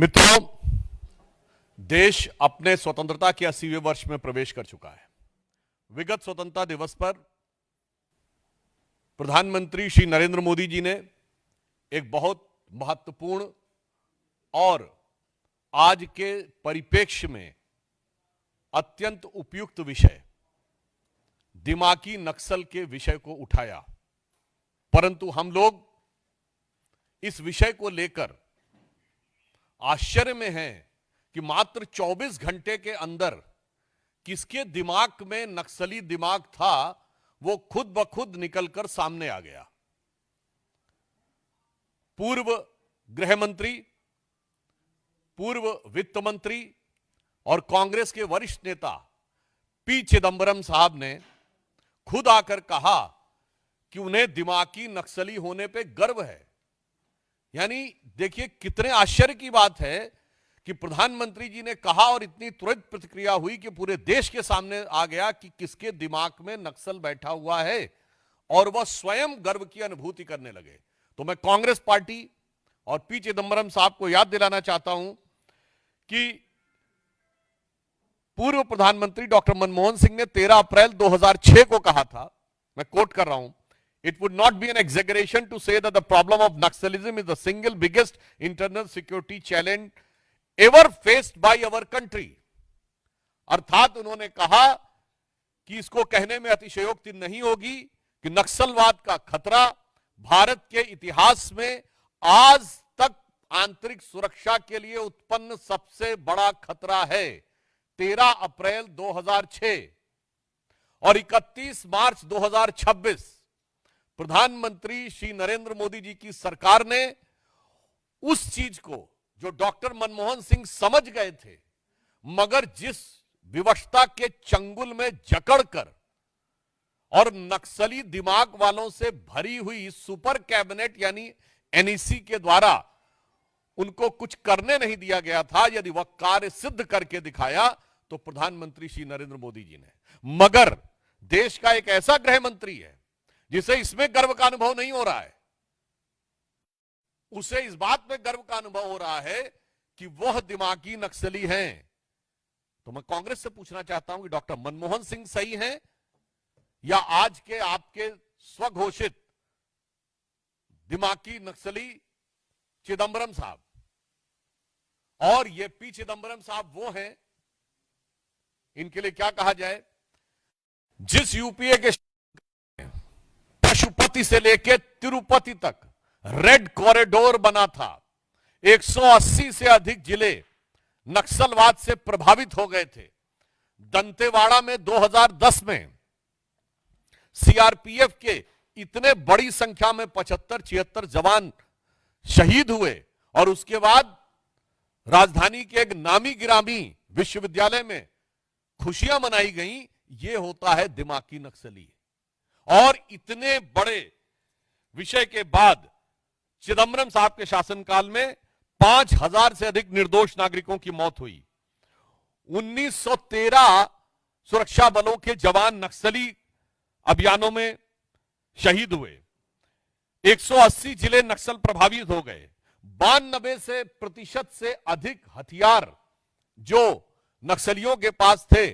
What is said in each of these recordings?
मित्रों, देश अपने स्वतंत्रता के 80वें वर्ष में प्रवेश कर चुका है। विगत स्वतंत्रता दिवस पर प्रधानमंत्री श्री नरेंद्र मोदी जी ने एक बहुत महत्वपूर्ण और आज के परिप्रेक्ष्य में अत्यंत उपयुक्त विषय दिमागी नक्सल के विषय को उठाया, परंतु हम लोग इस विषय को लेकर आश्चर्य में हैं कि मात्र 24 घंटे के अंदर किसके दिमाग में नक्सली दिमाग था वो खुद ब खुद निकलकर सामने आ गया। पूर्व गृह मंत्री, पूर्व वित्त मंत्री और कांग्रेस के वरिष्ठ नेता पी चिदंबरम साहब ने खुद आकर कहा कि उन्हें दिमागी नक्सली होने पे गर्व है। यानी देखिए कितने आश्चर्य की बात है कि प्रधानमंत्री जी ने कहा और इतनी तुरंत प्रतिक्रिया हुई कि पूरे देश के सामने आ गया कि किसके दिमाग में नक्सल बैठा हुआ है और वह स्वयं गर्व की अनुभूति करने लगे। तो मैं कांग्रेस पार्टी और पी चिदंबरम साहब को याद दिलाना चाहता हूं कि पूर्व प्रधानमंत्री डॉक्टर मनमोहन सिंह ने 13 अप्रैल 2006 को कहा था, मैं कोट कर रहा हूं, It would not be an exaggeration to say that the problem of Naxalism is the single biggest internal security challenge ever faced by our country. अर्थात उन्होंने कहा कि इसको कहने में अतिशयोक्ति नहीं होगी कि नक्सलवाद का खतरा भारत के इतिहास में आज तक आंतरिक सुरक्षा के लिए उत्पन्न सबसे बड़ा खतरा है। 13 अप्रैल 2006 और 31 मार्च 2026 प्रधानमंत्री श्री नरेंद्र मोदी जी की सरकार ने उस चीज को जो डॉक्टर मनमोहन सिंह समझ गए थे, मगर जिस विवशता के चंगुल में जकड़कर और नक्सली दिमाग वालों से भरी हुई सुपर कैबिनेट यानी एनईसी के द्वारा उनको कुछ करने नहीं दिया गया था, यदि वह कार्य सिद्ध करके दिखाया तो प्रधानमंत्री श्री नरेंद्र मोदी जी ने। मगर देश का एक ऐसा गृह मंत्री है जिसे इसमें गर्व का अनुभव नहीं हो रहा है, उसे इस बात में गर्व का अनुभव हो रहा है कि वह दिमागी नक्सली हैं। तो मैं कांग्रेस से पूछना चाहता हूं कि डॉक्टर मनमोहन सिंह सही हैं या आज के आपके स्वघोषित दिमागी नक्सली चिदंबरम साहब? और ये पी चिदंबरम साहब वो हैं, इनके लिए क्या कहा जाए, जिस यूपीए के पशुपति से लेकर तिरुपति तक रेड कॉरिडोर बना था, 180 से अधिक जिले नक्सलवाद से प्रभावित हो गए थे। दंतेवाड़ा में 2010 में सीआरपीएफ के इतने बड़ी संख्या में 75-76 जवान शहीद हुए और उसके बाद राजधानी के एक नामी गिरामी विश्वविद्यालय में खुशियां मनाई गई। यह होता है दिमागी नक्सली। और इतने बड़े विषय के बाद चिदंबरम साहब के शासनकाल में 5000 से अधिक निर्दोष नागरिकों की मौत हुई। 1913 सुरक्षा बलों के जवान नक्सली अभियानों में शहीद हुए। 180 जिले नक्सल प्रभावित हो गए। 92% से अधिक हथियार जो नक्सलियों के पास थे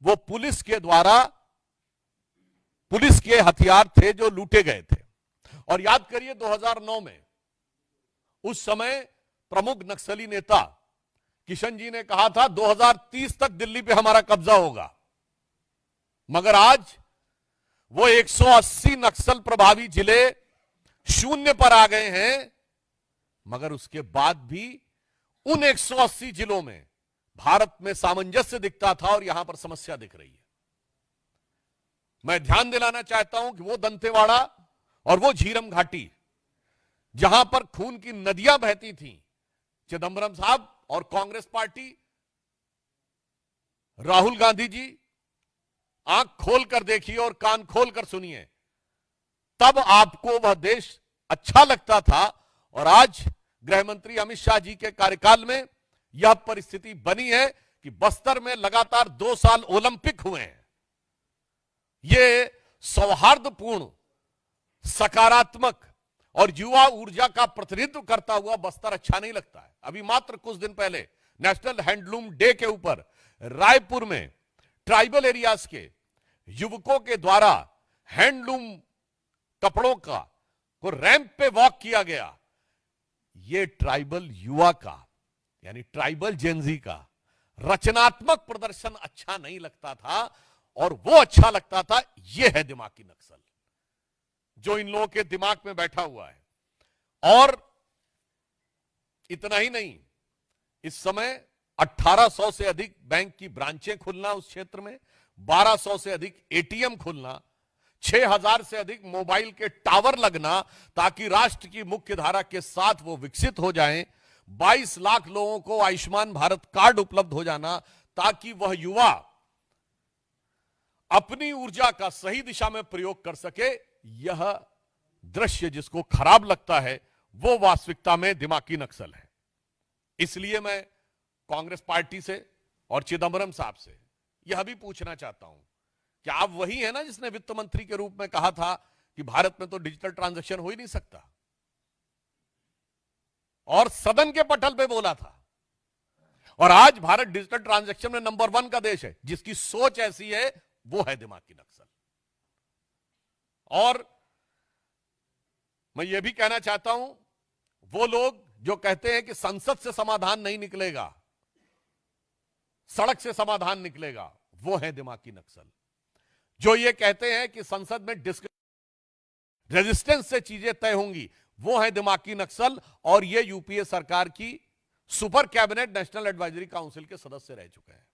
वो पुलिस के हथियार थे जो लूटे गए थे। और याद करिए 2009 में उस समय प्रमुख नक्सली नेता किशन जी ने कहा था 2030 तक दिल्ली पे हमारा कब्जा होगा, मगर आज वो 180 नक्सल प्रभावी जिले शून्य पर आ गए हैं। मगर उसके बाद भी उन 180 जिलों में भारत में सामंजस्य दिखता था और यहां पर समस्या दिख रही है। मैं ध्यान दिलाना चाहता हूं कि वो दंतेवाड़ा और वो झीरम घाटी जहां पर खून की नदियां बहती थीं, चिदंबरम साहब और कांग्रेस पार्टी, राहुल गांधी जी आंख खोलकर देखिए और कान खोलकर सुनिए, तब आपको वह देश अच्छा लगता था। और आज गृह मंत्री अमित शाह जी के कार्यकाल में यह परिस्थिति बनी है कि बस्तर में लगातार 2 साल ओलंपिक हुए हैं। ये सौहार्दपूर्ण, सकारात्मक और युवा ऊर्जा का प्रतिनिधित्व करता हुआ बस्तर अच्छा नहीं लगता है। अभी मात्र कुछ दिन पहले नेशनल हैंडलूम डे के ऊपर रायपुर में ट्राइबल एरियाज के युवकों के द्वारा हैंडलूम कपड़ों को रैंप पे वॉक किया गया। ये ट्राइबल युवा का यानी ट्राइबल जेनजी का रचनात्मक प्रदर्शन अच्छा नहीं लगता था, और वो अच्छा लगता था। ये है दिमागी नक्सल जो इन लोगों के दिमाग में बैठा हुआ है। और इतना ही नहीं, इस समय 1800 से अधिक बैंक की ब्रांचें खुलना उस क्षेत्र में, 1200 से अधिक एटीएम खुलना, 6000 से अधिक मोबाइल के टावर लगना ताकि राष्ट्र की मुख्य धारा के साथ वो विकसित हो जाएं, 22 लाख लोगों को आयुष्मान भारत कार्ड उपलब्ध हो जाना ताकि वह युवा अपनी ऊर्जा का सही दिशा में प्रयोग कर सके। यह दृश्य जिसको खराब लगता है वो वास्तविकता में दिमागी नक्सल है। इसलिए मैं कांग्रेस पार्टी से और चिदंबरम साहब से यह भी पूछना चाहता हूं कि आप वही है ना जिसने वित्त मंत्री के रूप में कहा था कि भारत में तो डिजिटल ट्रांजैक्शन हो ही नहीं सकता, और सदन के पटल पे बोला था। और आज भारत डिजिटल ट्रांजैक्शन में नंबर 1 का देश है। जिसकी सोच ऐसी है वो है दिमागी नक्सल। और मैं यह भी कहना चाहता हूं, वो लोग जो कहते हैं कि संसद से समाधान नहीं निकलेगा, सड़क से समाधान निकलेगा, वो है दिमागी नक्सल। जो ये कहते हैं कि संसद में रेजिस्टेंस से चीजें तय होंगी, वो है दिमागी नक्सल। और ये यूपीए सरकार की super cabinet national advisory council के सदस्य रह चुके हैं।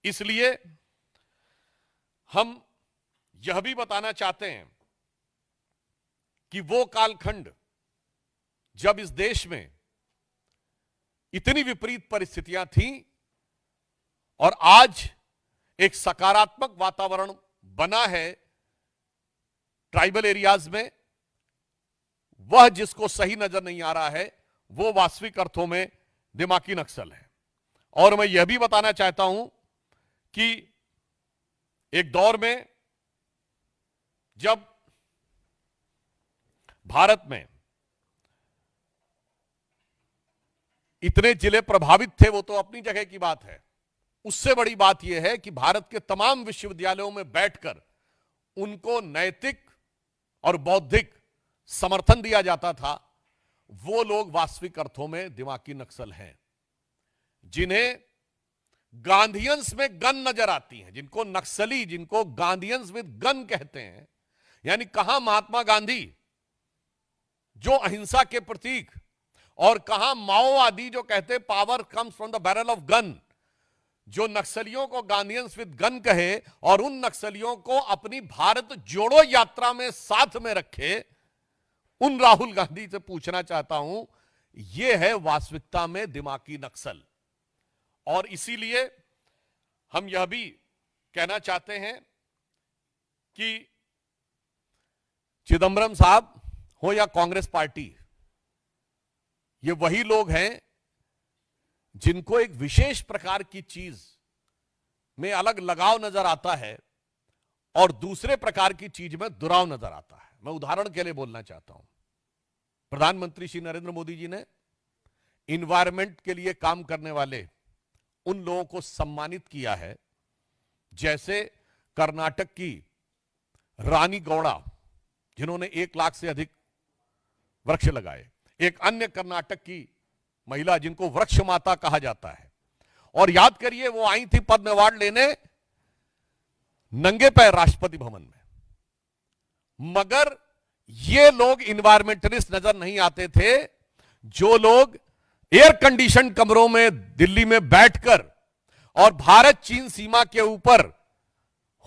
इसलिए हम यह भी बताना चाहते हैं कि वो कालखंड जब इस देश में इतनी विपरीत परिस्थितियां थीं और आज एक सकारात्मक वातावरण बना है ट्राइबल एरियाज में, वह जिसको सही नजर नहीं आ रहा है वो वास्तविक अर्थों में दिमागी नक्सल है। और मैं यह भी बताना चाहता हूं कि एक दौर में जब भारत में इतने जिले प्रभावित थे, वो तो अपनी जगह की बात है, उससे बड़ी बात यह है कि भारत के तमाम विश्वविद्यालयों में बैठकर उनको नैतिक और बौद्धिक समर्थन दिया जाता था। वो लोग वास्तविक अर्थों में दिमागी नक्सल हैं, जिन्हें गांधीयंस में गन नजर आती हैं, जिनको नक्सली, जिनको गांधीयंस विद गन कहते हैं। यानी कहां महात्मा गांधी जो अहिंसा के प्रतीक, और कहां माओवादी जो कहते power comes from the barrel of gun, जो नक्सलियों को गांधीयंस विद गन कहे और उन नक्सलियों को अपनी भारत जोड़ो यात्रा में साथ में रखे। उन राहुल गांधी से पूछना चाहता हूं, यह है वास्तविकता में दिमागी नक्सल। और इसीलिए हम यह भी कहना चाहते हैं कि चिदंबरम साहब हो या कांग्रेस पार्टी, ये वही लोग हैं जिनको एक विशेष प्रकार की चीज में अलग लगाव नजर आता है और दूसरे प्रकार की चीज में दुराव नजर आता है। मैं उदाहरण के लिए बोलना चाहता हूं, प्रधानमंत्री श्री नरेंद्र मोदी जी ने इन्वायरमेंट के लिए काम करने वाले उन लोगों को सम्मानित किया है, जैसे कर्नाटक की रानी गौड़ा जिन्होंने 1 लाख से अधिक वृक्ष लगाए, एक अन्य कर्नाटक की महिला जिनको वृक्ष माता कहा जाता है। और याद करिए, वो आई थी पद्म अवार्ड लेने नंगे पैर राष्ट्रपति भवन में। मगर ये लोग इन्वायरमेंटलिस्ट नजर नहीं आते थे, जो लोग एयर कंडीशन कमरों में दिल्ली में बैठकर और भारत चीन सीमा के ऊपर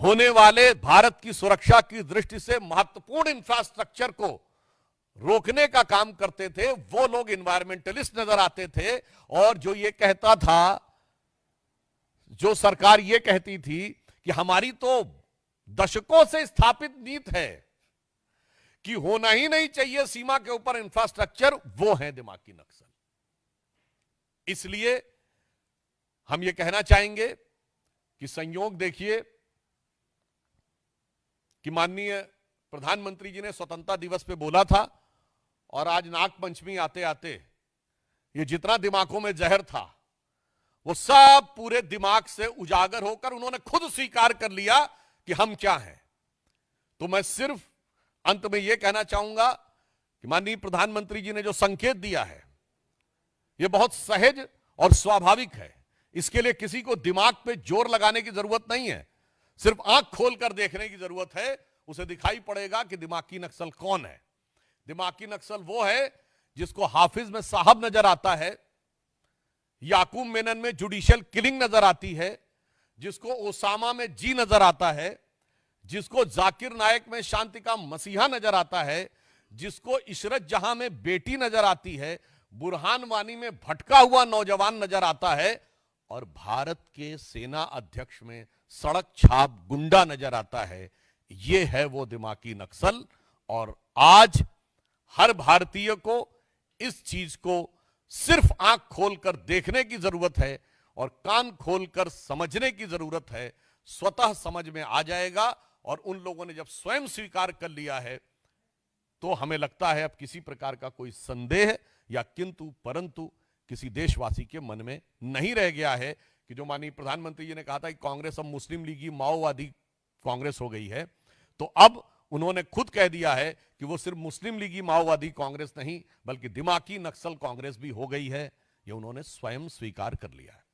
होने वाले भारत की सुरक्षा की दृष्टि से महत्वपूर्ण इंफ्रास्ट्रक्चर को रोकने का काम करते थे, वो लोग इन्वायरमेंटलिस्ट नजर आते थे। और जो ये कहता था, जो सरकार ये कहती थी कि हमारी तो दशकों से स्थापित नीति है कि होना ही नहीं चाहिए सीमा के ऊपर इंफ्रास्ट्रक्चर, वो है दिमागी नक्सल। इसलिए हम ये कहना चाहेंगे कि संयोग देखिए कि माननीय प्रधानमंत्री जी ने स्वतंत्रता दिवस पे बोला था और आज नागपंचमी आते आते ये जितना दिमागों में जहर था वो सब पूरे दिमाग से उजागर होकर उन्होंने खुद स्वीकार कर लिया कि हम क्या हैं। तो मैं सिर्फ अंत में यह कहना चाहूंगा कि माननीय प्रधानमंत्री जी ने जो संकेत दिया है यह बहुत सहज और स्वाभाविक है। इसके लिए किसी को दिमाग पे जोर लगाने की जरूरत नहीं है, सिर्फ आंख खोलकर देखने की जरूरत है। उसे दिखाई पड़ेगा कि दिमागी नक्सल कौन है। दिमागी नक्सल वो है जिसको हाफिज में साहब नजर आता है, याकूब मेनन में जुडिशियल किलिंग नजर आती है, जिसको ओसामा में जी नजर आता है, जिसको जाकिर नायक में शांति का मसीहा नजर आता है, जिसको इशरत जहां में बेटी नजर आती है, बुरहान वानी में भटका हुआ नौजवान नजर आता है और भारत के सेना अध्यक्ष में सड़क छाप गुंडा नजर आता है। यह है वो दिमागी नक्सल। और आज हर भारतीय को इस चीज को सिर्फ आंख खोलकर देखने की जरूरत है और कान खोलकर समझने की जरूरत है। स्वतः समझ में आ जाएगा। और उन लोगों ने जब स्वयं स्वीकार कर लिया है तो हमें लगता है अब किसी प्रकार का कोई संदेह या किंतु परंतु किसी देशवासी के मन में नहीं रह गया है कि जो माननीय प्रधानमंत्री जी ने कहा था कि कांग्रेस अब मुस्लिम लीगी माओवादी कांग्रेस हो गई है, तो अब उन्होंने खुद कह दिया है कि वो सिर्फ मुस्लिम लीगी माओवादी कांग्रेस नहीं बल्कि दिमागी नक्सल कांग्रेस भी हो गई है। ये उन्होंने स्वयं स्वीकार कर लिया है।